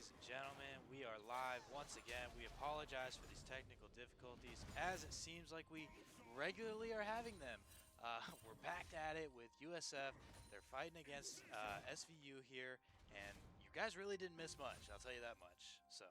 ladies and gentlemen. We are live once again. We apologize for these technical difficulties, as it seems like we regularly are having them. We're back at it with USF. They're fighting against SVU here, and you guys really didn't miss much, I'll tell you that much. So.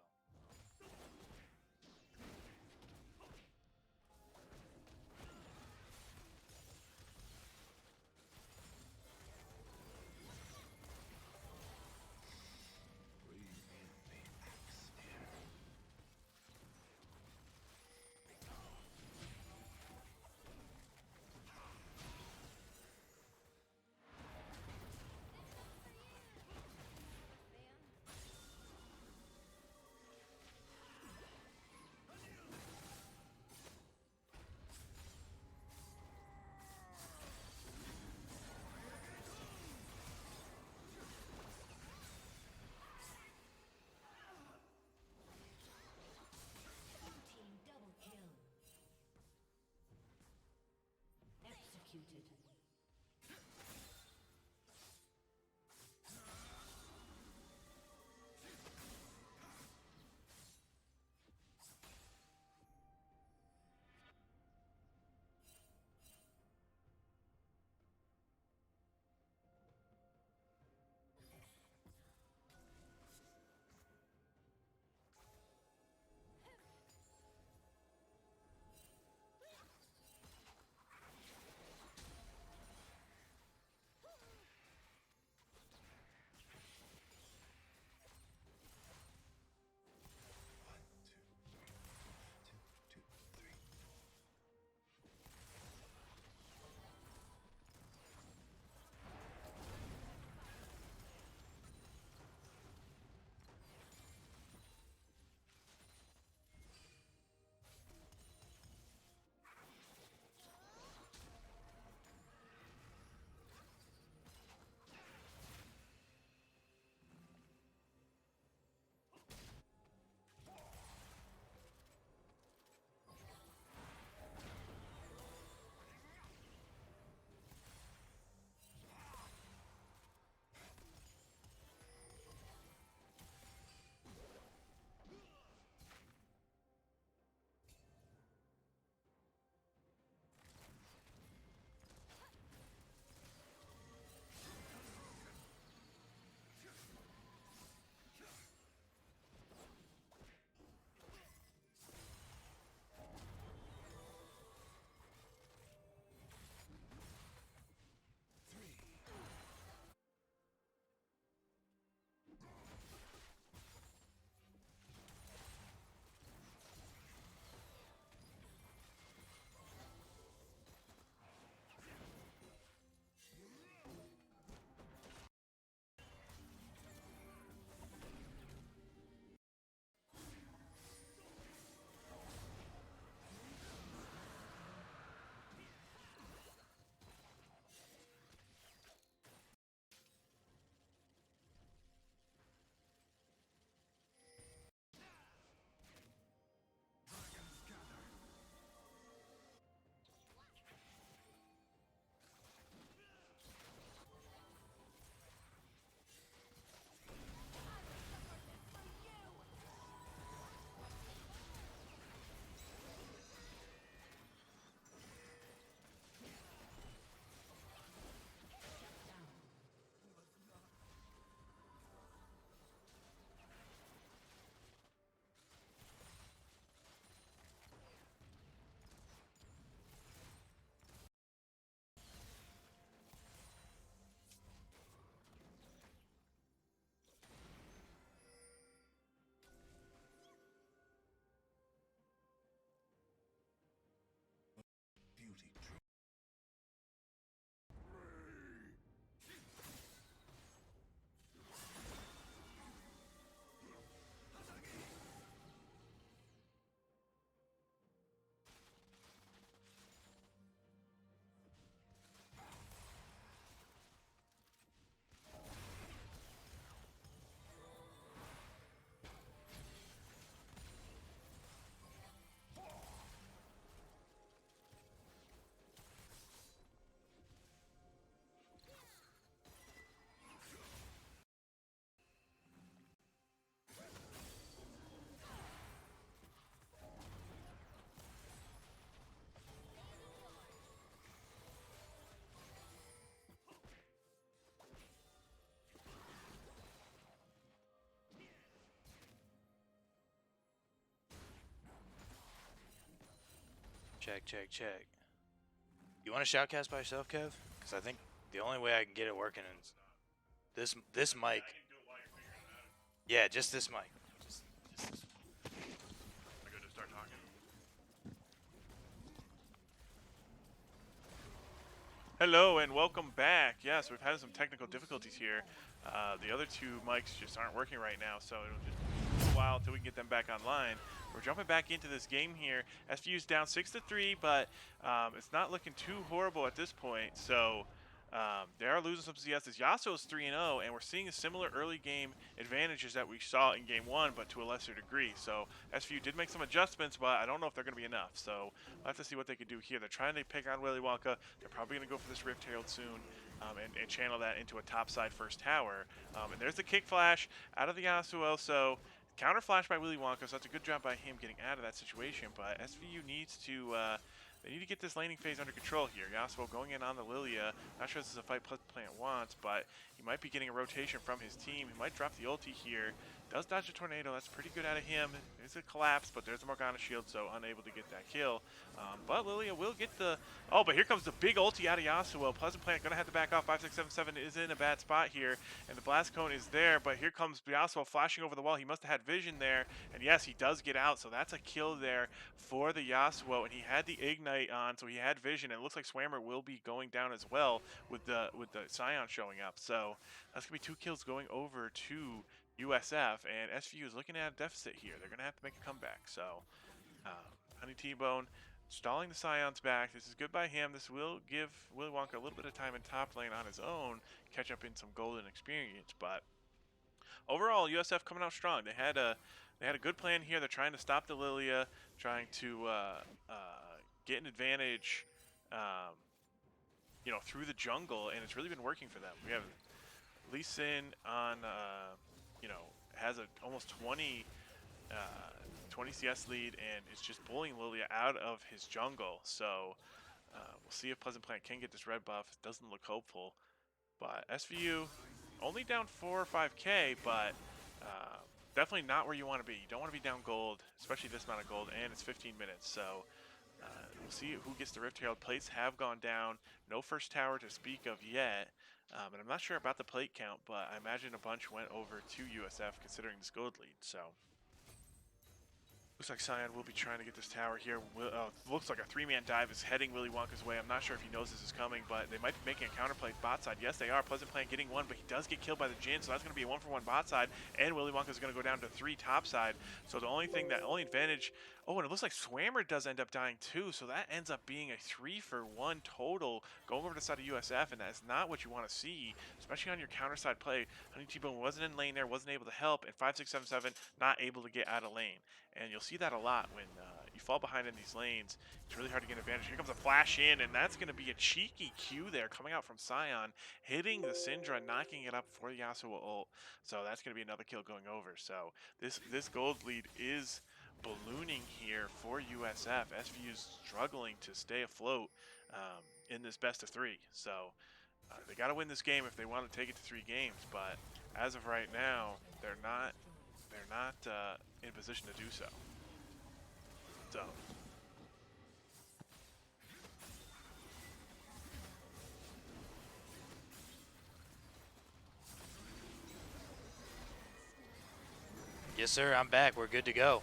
Check, check, check. You want to shoutcast by yourself, Kev? Because I think the only way I can get it working is this mic. Yeah, just this mic. Just this. I go to start talking. Hello and welcome back. Yes, we've had some technical difficulties here. The other two mics just aren't working right now, so it'll just take a while until we can get them back online. We're jumping back into this game here. SVU's down 6-3, but it's not looking too horrible at this point. So they are losing some CSs. Yasuo's 3-0, and we're seeing a similar early game advantages that we saw in game 1, but to a lesser degree. So SVU did make some adjustments, but I don't know if they're going to be enough. So we'll have to see what they can do here. They're trying to pick on Willy Wonka. They're probably going to go for this Rift Herald soon and channel that into a topside first tower. And there's the kick flash out of the Yasuo. So counter flash by Willy Wonka, so that's a good job by him getting out of that situation. But SVU needs to they need to get this laning phase under control here. Yasuo going in on the Lilia. Not sure this is a fight Plant wants, but he might be getting a rotation from his team. He might drop the ulti here. Does dodge a tornado. That's pretty good out of him. There's a collapse, but there's a Morgana shield, so unable to get that kill. But Lilia will get the... Oh, but here comes the big ulti out of Yasuo. Pleasant Plant going to have to back off. 5677 is in a bad spot here, and the Blast Cone is there, but here comes Yasuo flashing over the wall. He must have had vision there, and yes, he does get out, so that's a kill there for the Yasuo, and he had the Ignite on, so he had vision, and it looks like Swammer will be going down as well with the Scion showing up. So that's going to be 2 kills going over to USF, and SVU is looking at a deficit here. They're going to have to make a comeback. So, Honey T-Bone stalling the Scions back. This is good by him. This will give Willy Wonka a little bit of time in top lane on his own, catch up in some golden experience. But overall, USF coming out strong. They had a good plan here. They're trying to stop the Lilia, trying to get an advantage, through the jungle, and it's really been working for them. We have Lee Sin on, has a almost 20 CS lead and is just bullying Lilia out of his jungle. So we'll see if Pleasant Plant can get this red buff. It doesn't look hopeful. But SVU only down 4 or 5k, but definitely not where you want to be. You don't want to be down gold, especially this amount of gold, and it's 15 minutes. So we'll see who gets the Rift Herald. Plates have gone down. No first tower to speak of yet. And I'm not sure about the plate count, but I imagine a bunch went over to USF considering this gold lead. So looks like Scion will be trying to get this tower here. Looks like a 3-man dive is heading Willy Wonka's way. I'm not sure if he knows this is coming, but they might be making a counterplay bot side. Yes, they are. Pleasant Plant getting one, but he does get killed by the Jhin, so that's going to be a 1-for-1 bot side, and Willy Wonka's going to go down to 3 top side. So the only advantage... Oh, and it looks like Swammer does end up dying too, so that ends up being a 3-for-1 total going over to the side of USF, and that's not what you want to see, especially on your counter side play. Honey T-Bone wasn't in lane there, wasn't able to help, and 5677 not able to get out of lane. And you'll see that a lot when you fall behind in these lanes. It's really hard to get advantage. Here comes a flash in, and that's going to be a cheeky Q there coming out from Scion, hitting the Syndra, knocking it up for the Yasuo ult. So that's going to be another kill going over. So this gold lead is ballooning here for USF. SVU's struggling to stay afloat in this best of 3. So they got to win this game if they want to take it to 3 games. But as of right now, they're not in position to do so. So Yes, sir. I'm back. We're good to go.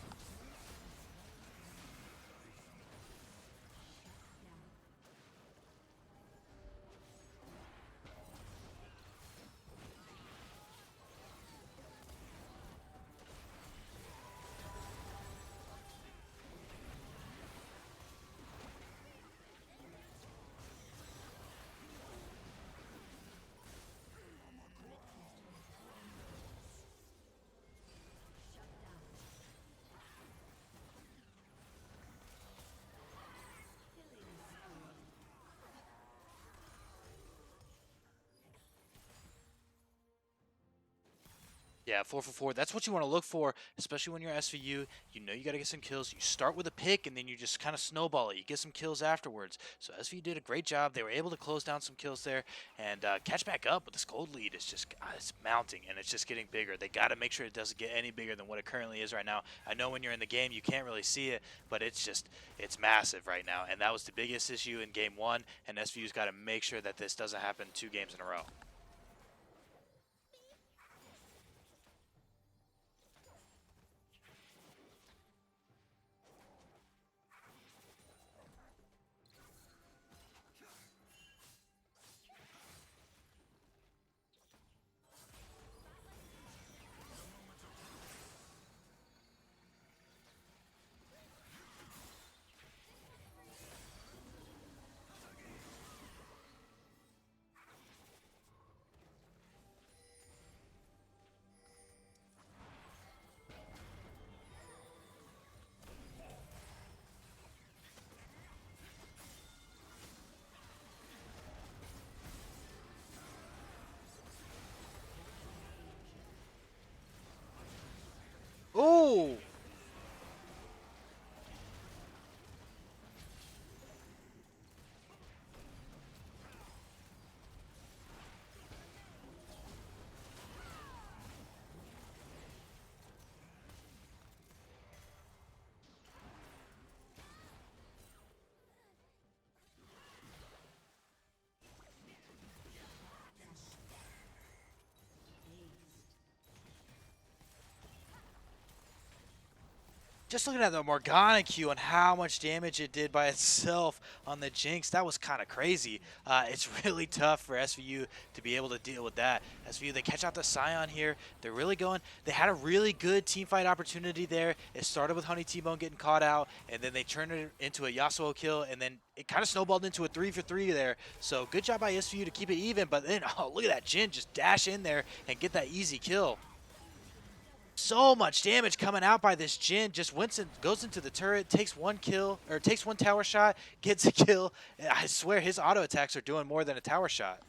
Yeah, 4 for 4. That's what you want to look for, especially when you're SVU. You know you got to get some kills. You start with a pick, and then you just kind of snowball it. You get some kills afterwards. So SVU did a great job. They were able to close down some kills there and catch back up. But this gold lead is just it's mounting, and it's just getting bigger. They got to make sure it doesn't get any bigger than what it currently is right now. I know when you're in the game, you can't really see it, but it's massive right now. And that was the biggest issue in game one, and SVU's got to make sure that this doesn't happen 2 games in a row. Oh! Just looking at the Morgana Q and how much damage it did by itself on the Jinx, that was kind of crazy. It's really tough for SVU to be able to deal with that. SVU, they catch out the Scion here. They're really going. They had a really good team fight opportunity there. It started with Honey T-Bone getting caught out, and then they turned it into a Yasuo kill, and then it kind of snowballed into a 3-for-3 there. So good job by SVU to keep it even, but then, oh, look at that Jhin just dash in there and get that easy kill. So much damage coming out by this Jhin. Just goes into the turret, takes one kill, or takes one tower shot, gets a kill. I swear his auto attacks are doing more than a tower shot.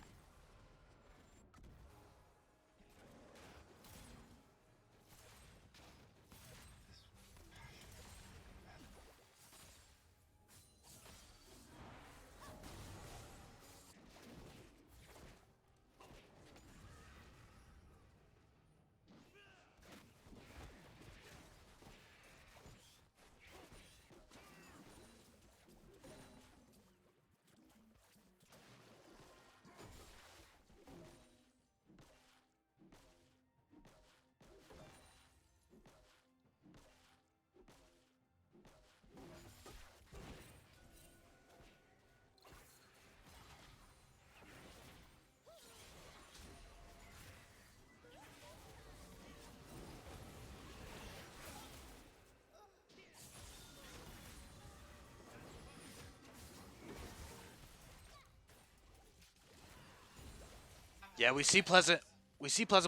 Yeah, we see Pleasant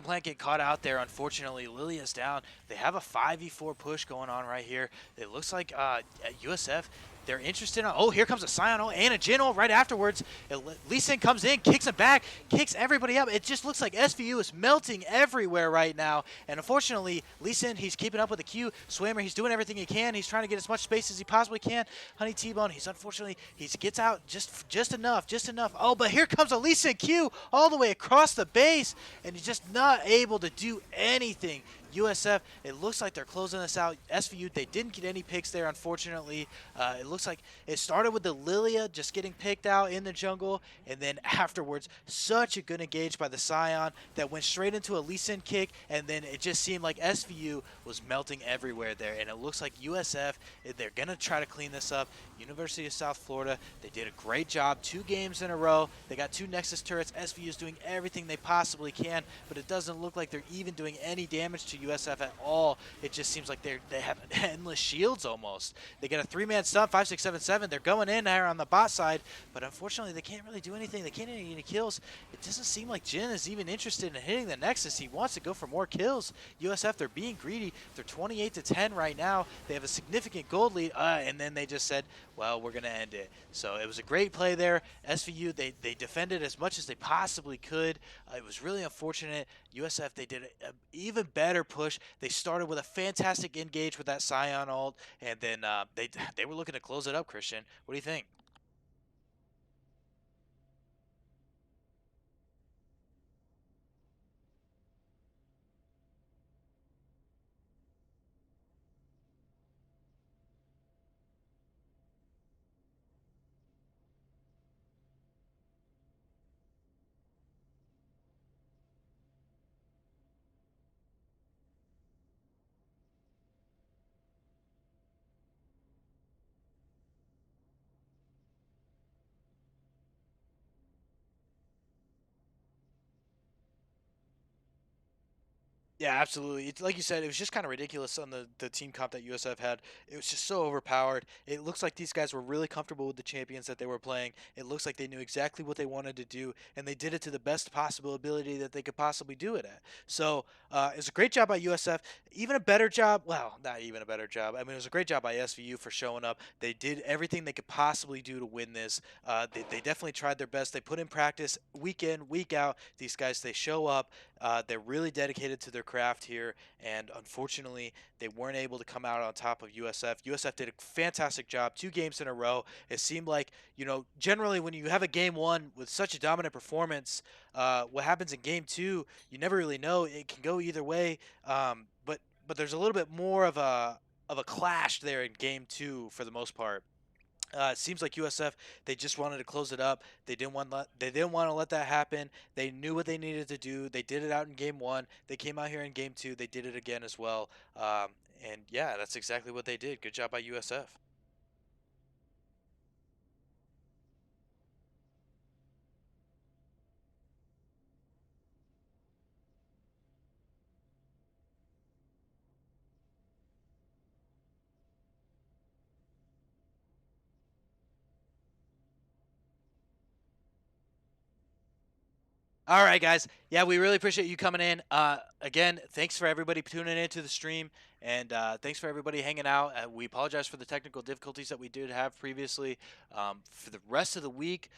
Plant get caught out there. Unfortunately, Lilia's down. They have a 5v4 push going on right here. It looks like USF, they're interested in. Oh, here comes a Scion and a Jhin right afterwards. Lee Sin comes in, kicks him back, kicks everybody up. It just looks like SVU is melting everywhere right now. And unfortunately, Lee Sin, he's keeping up with the Q. Swimmer, he's doing everything he can. He's trying to get as much space as he possibly can. Honey T-Bone, he gets out just enough. Oh, but here comes a Lee Sin Q all the way across the base, and he's just not able to do anything. USF, it looks like they're closing this out. SVU, they didn't get any picks there, unfortunately. It looks like it started with the Lilia just getting picked out in the jungle, and then afterwards, such a good engage by the Scion that went straight into a Lee Sin kick, and then it just seemed like SVU was melting everywhere there, and it looks like USF, they're going to try to clean this up. University of South Florida, they did a great job. 2 games in a row. They got 2 Nexus turrets. SVU is doing everything they possibly can, but it doesn't look like they're even doing any damage to USF at all. It just seems like they have endless shields almost. They get a 3-man stun, 5, 6, 7, 7. They're going in there on the bot side, but unfortunately they can't really do anything. They can't get any kills. It doesn't seem like Jhin is even interested in hitting the Nexus. He wants to go for more kills. USF, they're being greedy. They're 28-10 right now. They have a significant gold lead, and then they just said, well, we're going to end it. So it was a great play there. SVU, they defended as much as they possibly could. It was really unfortunate. USF, they did an even better push. They started with a fantastic engage with that Scion ult, and then they were looking to close it up. Christian, what do you think? Yeah, absolutely. It's like you said, it was just kind of ridiculous on the team comp that USF had. It was just so overpowered. It looks like these guys were really comfortable with the champions that they were playing. It looks like they knew exactly what they wanted to do, and they did it to the best possible ability that they could possibly do it at. So it was a great job by USF. Even a better job, well, not even a better job. I mean, it was a great job by SVU for showing up. They did everything they could possibly do to win this. They definitely tried their best. They put in practice week in, week out. These guys, they show up. They're really dedicated to their craft here, and unfortunately, they weren't able to come out on top of USF. USF did a fantastic job, 2 games in a row. It seemed like, generally when you have a game one with such a dominant performance, what happens in game two, you never really know. It can go either way, but there's a little bit more of a clash there in game two for the most part. It seems like USF, they just wanted to close it up. They didn't want to let that happen. They knew what they needed to do. They did it out in game one. They came out here in game two. They did it again as well. And yeah, that's exactly what they did. Good job by USF. All right, guys. Yeah, we really appreciate you coming in. Again, thanks for everybody tuning into the stream, and thanks for everybody hanging out. We apologize for the technical difficulties that we did have previously. For the rest of the week,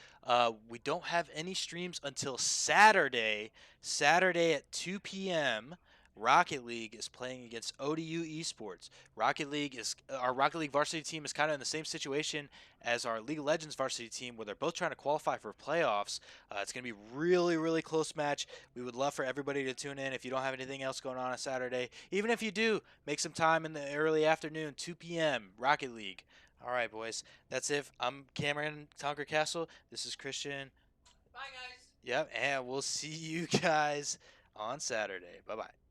we don't have any streams until Saturday. Saturday at 2 p.m. Rocket League is playing against ODU Esports. Our Rocket League varsity team is kind of in the same situation as our League of Legends varsity team, where they're both trying to qualify for playoffs. It's going to be really, really close match. We would love for everybody to tune in if you don't have anything else going on Saturday. Even if you do, make some time in the early afternoon, 2 p.m. Rocket League. All right, boys. That's it. I'm Cameron Tonker Castle. This is Christian. Bye, guys. Yep, and we'll see you guys on Saturday. Bye bye.